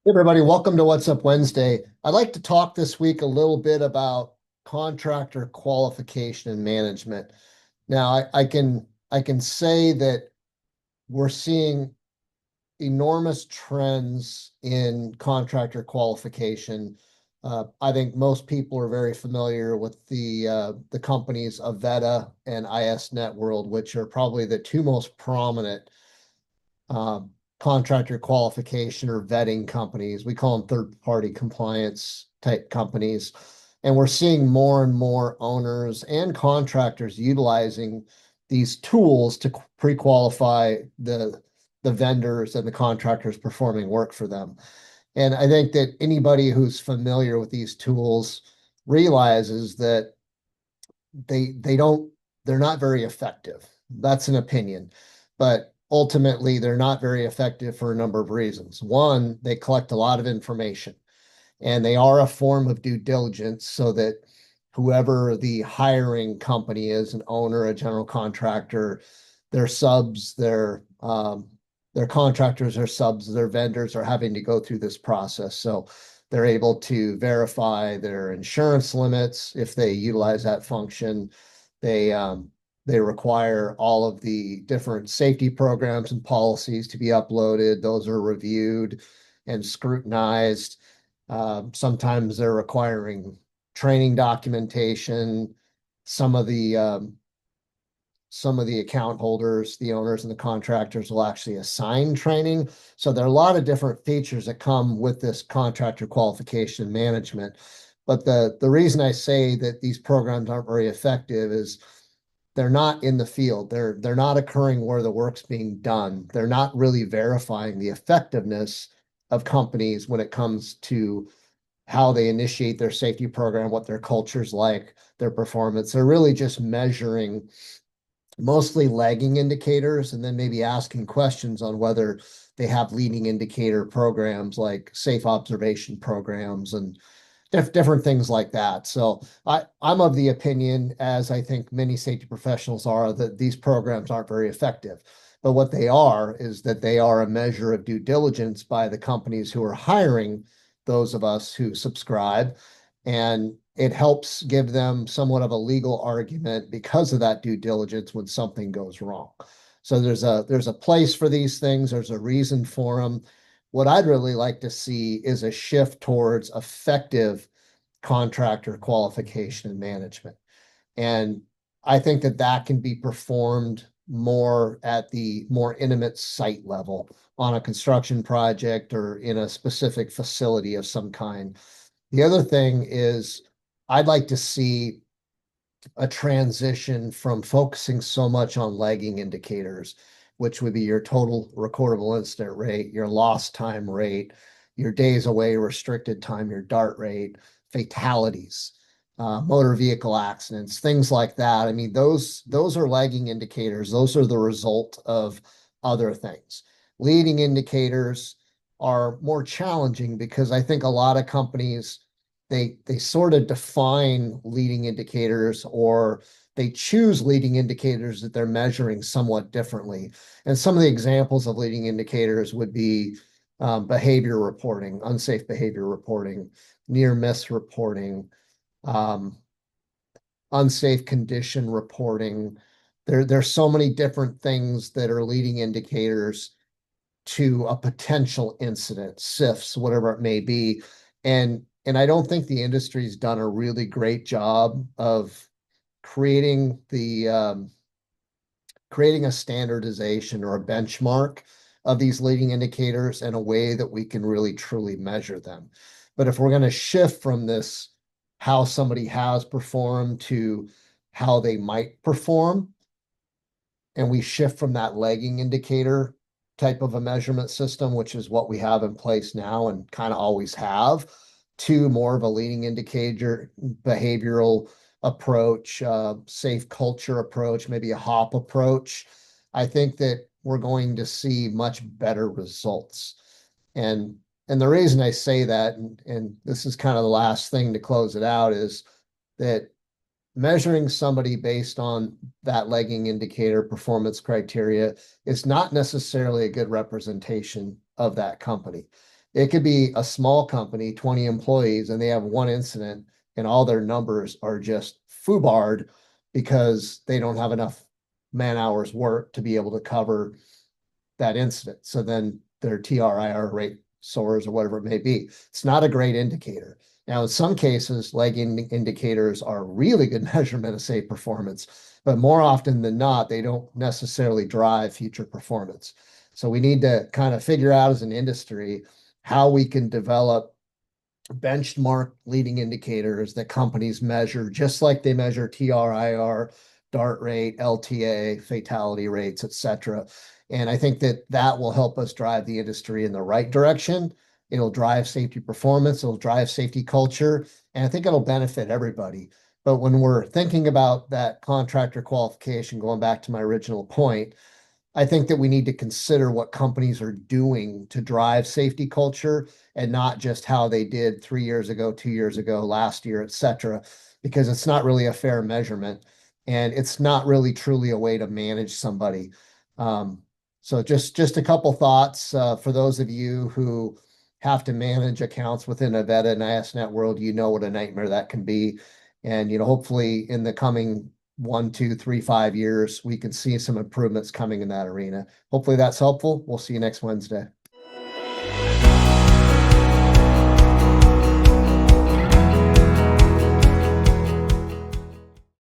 Hey everybody, welcome to What's Up Wednesday. I'd like to talk this week a little bit about contractor qualification and management. Now, I can say that we're seeing enormous trends in contractor qualification. I think most people are very familiar with the companies Avetta and ISNet World, which are probably the two most prominent um, contractor qualification or vetting companies. We call them third-party compliance type companies. And we're seeing more and more owners and contractors utilizing these tools to pre-qualify the vendors and the contractors performing work for them. And I think that anybody who's familiar with these tools realizes that they don't they're not very effective. That's an opinion. But ultimately they're not very effective for a number of reasons. One, they collect a lot of information and they are a form of due diligence so that whoever the hiring company is, an owner, a general contractor, their subs, their contractors, their subs, their vendors are having to go through this process. So they're able to verify their insurance limits if they utilize that function. They require all of the different safety programs and policies to be uploaded. Those are reviewed and scrutinized. Sometimes they're requiring training documentation. Some of the some of the account holders, the owners and the contractors will actually assign training. So there are a lot of different features that come with this contractor qualification management. But the reason I say that these programs aren't very effective is they're not in the field. They're not occurring where the work's being done. They're not really verifying the effectiveness of companies when it comes to how they initiate their safety program, what their culture's like, their performance. They're really just measuring mostly lagging indicators and then maybe asking questions on whether they have leading indicator programs like safe observation programs and different things like that. So I'm of the opinion, as I think many safety professionals are, that these programs aren't very effective. But what they are is that they are a measure of due diligence by the companies who are hiring those of us who subscribe. And it helps give them somewhat of a legal argument because of that due diligence when something goes wrong. So there's a place for these things, there's a reason for them. What I'd really like to see is a shift towards effective contractor qualification and management. And I think that that can be performed more at the more intimate site level on a construction project or in a specific facility of some kind. The other thing is I'd like to see a transition from focusing so much on lagging indicators, which would be your total recordable incident rate, your lost time rate, your days away restricted time, your DART rate, fatalities, motor vehicle accidents, things like that. I mean, those are lagging indicators. Those are the result of other things. Leading indicators are more challenging because I think a lot of companies they sort of define leading indicators or they choose leading indicators that they're measuring somewhat differently. And some of the examples of leading indicators would be behavior reporting, unsafe behavior reporting, near miss reporting, um, unsafe condition reporting. There's so many different things that are leading indicators to a potential incident, SIFs, whatever it may be. And I don't think the industry's done a really great job of creating creating a standardization or a benchmark of these leading indicators in a way that we can really truly measure them. But if we're going to shift from this, how somebody has performed to how they might perform, and we shift from that lagging indicator type of a measurement system, which is what we have in place now and kind of always have, to more of a leading indicator behavioral approach, safe culture approach, maybe a HOP approach, I think that we're going to see much better results. And and the reason I say that, and this is kind of the last thing to close it out, is that measuring somebody based on that lagging indicator performance criteria is not necessarily a good representation of that company. It could be a small company, 20 employees, and they have one incident and all their numbers are just foobarred because they don't have enough man hours work to be able to cover that incident. So then their TRIR rate soars or whatever it may be. It's not a great indicator. Now, in some cases, lagging indicators are really good measurement of safe performance, but more often than not, they don't necessarily drive future performance. So we need to kind of figure out as an industry how we can develop benchmark leading indicators that companies measure, just like they measure TRIR, DART rate, LTA, fatality rates, et cetera. And I think that that will help us drive the industry in the right direction. It'll drive safety performance, it'll drive safety culture, and I think it'll benefit everybody. But when we're thinking about that contractor qualification, going back to my original point, I think that we need to consider what companies are doing to drive safety culture and not just how they did 3 years ago, 2 years ago, last year, et cetera, because it's not really a fair measurement and it's not really truly a way to manage somebody. Um, so just a couple thoughts for those of you who have to manage accounts within a Veta and ISNet world, you know what a nightmare that can be. And, hopefully in the coming 1, 2, 3, 5 years, we can see some improvements coming in that arena. Hopefully that's helpful. We'll see you next Wednesday.